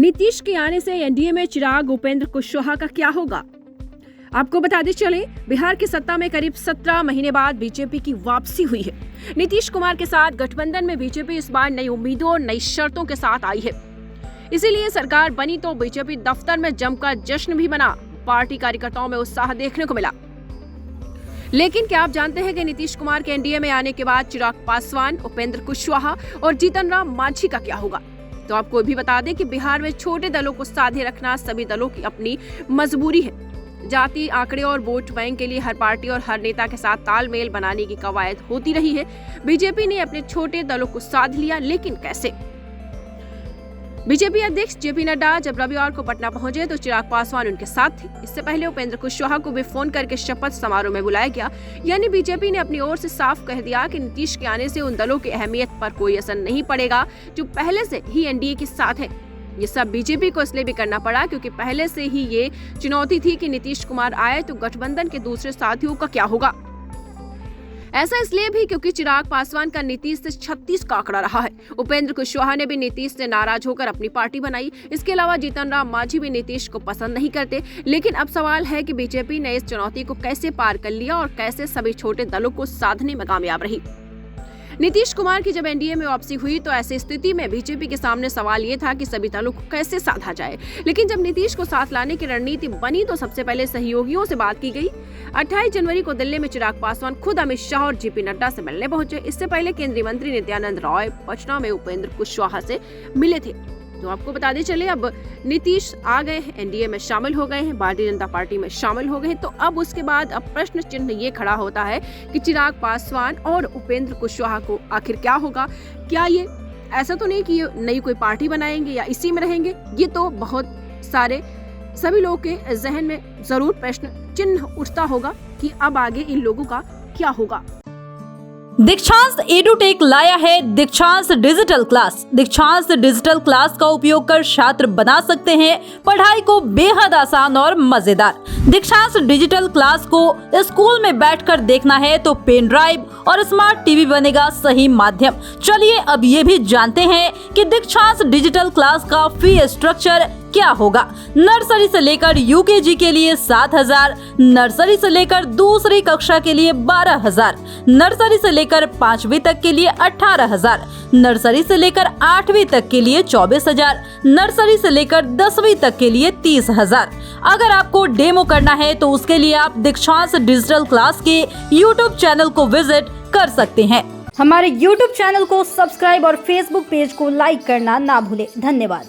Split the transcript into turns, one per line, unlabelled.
नीतीश के आने से एनडीए में चिराग उपेंद्र कुशवाहा का क्या होगा? आपको बताते चले, बिहार की सत्ता में करीब 17 महीने बाद बीजेपी की वापसी हुई है। नीतीश कुमार के साथ गठबंधन में बीजेपी इस बार नई उम्मीदों और नई शर्तों के साथ आई है। इसीलिए सरकार बनी तो बीजेपी दफ्तर में जमकर जश्न भी मना। पार्टी कार्यकर्ताओं में उत्साह देखने को मिला। लेकिन क्या आप जानते हैं कि नीतीश कुमार के एनडीए में आने के बाद चिराग पासवान, उपेंद्र कुशवाहा और जीतन राम मांझी का क्या होगा? तो आपको भी बता दें कि बिहार में छोटे दलों को साधे रखना सभी दलों की अपनी मजबूरी है। जाति आंकड़े और वोट बैंक के लिए हर पार्टी और हर नेता के साथ तालमेल बनाने की कवायद होती रही है। बीजेपी ने अपने छोटे दलों को साध लिया, लेकिन कैसे? बीजेपी अध्यक्ष जेपी नड्डा जब रविवार को पटना पहुंचे तो चिराग पासवान उनके साथ थे। इससे पहले उपेंद्र कुशवाहा को भी फोन करके शपथ समारोह में बुलाया गया। यानी बीजेपी ने अपनी ओर से साफ कह दिया कि नीतीश के आने से उन दलों की अहमियत पर कोई असर नहीं पड़ेगा जो पहले से ही एनडीए के साथ है। ये सब बीजेपी को इसलिए भी करना पड़ा क्योंकि पहले से ही ये चुनौती थी कि नीतीश कुमार आए तो गठबंधन के दूसरे साथियों का क्या होगा। ऐसा इसलिए भी क्योंकि चिराग पासवान का नीतीश से 36 का आंकड़ा रहा है। उपेंद्र कुशवाहा ने भी नीतीश से नाराज होकर अपनी पार्टी बनाई। इसके अलावा जीतन राम मांझी भी नीतीश को पसंद नहीं करते। लेकिन अब सवाल है कि बीजेपी ने इस चुनौती को कैसे पार कर लिया और कैसे सभी छोटे दलों को साधने में कामयाब रही। नीतीश कुमार की जब एनडीए में वापसी हुई तो ऐसी स्थिति में बीजेपी के सामने सवाल ये था कि सभी दलों को कैसे साधा जाए। लेकिन जब नीतीश को साथ लाने की रणनीति बनी तो सबसे पहले सहयोगियों से बात की गई। 28 जनवरी को दिल्ली में चिराग पासवान खुद अमित शाह और जेपी नड्डा से मिलने पहुंचे। इससे पहले केंद्रीय मंत्री नित्यानंद राय पटना में उपेंद्र कुशवाहा से मिले थे। तो आपको बता दें चले, अब नीतीश आ गए हैं, एनडीए में शामिल हो गए हैं, भारतीय जनता पार्टी में शामिल हो गए हैं। तो अब उसके बाद अब प्रश्न चिन्ह ये खड़ा होता है कि चिराग पासवान और उपेंद्र कुशवाहा को आखिर क्या होगा? क्या ये ऐसा तो नहीं कि ये नई कोई पार्टी बनाएंगे या इसी में रहेंगे? ये तो बहुत सारे सभी लोगों के जहन में जरूर प्रश्न चिन्ह उठता होगा कि अब आगे इन लोगों का क्या होगा।
दीक्षांत एडुटेक लाया है दीक्षांत डिजिटल क्लास। दीक्षांत डिजिटल क्लास का उपयोग कर छात्र बना सकते हैं पढ़ाई को बेहद आसान और मजेदार। दीक्षांत डिजिटल क्लास को स्कूल में बैठकर देखना है तो पेन ड्राइव और स्मार्ट टीवी बनेगा सही माध्यम। चलिए अब ये भी जानते हैं कि दीक्षांत डिजिटल क्लास का फी स्ट्रक्चर क्या होगा। नर्सरी से लेकर यूकेजी के लिए 7,000, नर्सरी से लेकर दूसरी कक्षा के लिए 12,000, नर्सरी से लेकर 5वीं तक के लिए 18,000, नर्सरी से लेकर 8वीं तक के लिए 24,000, नर्सरी से लेकर 10वीं तक के लिए 30,000। अगर आपको डेमो करना है तो उसके लिए आप दीक्षांत डिजिटल क्लास के यूट्यूब चैनल को विजिट कर सकते हैं।
हमारे यूट्यूब चैनल को सब्सक्राइब और फेसबुक पेज को लाइक करना ना भूलें। धन्यवाद।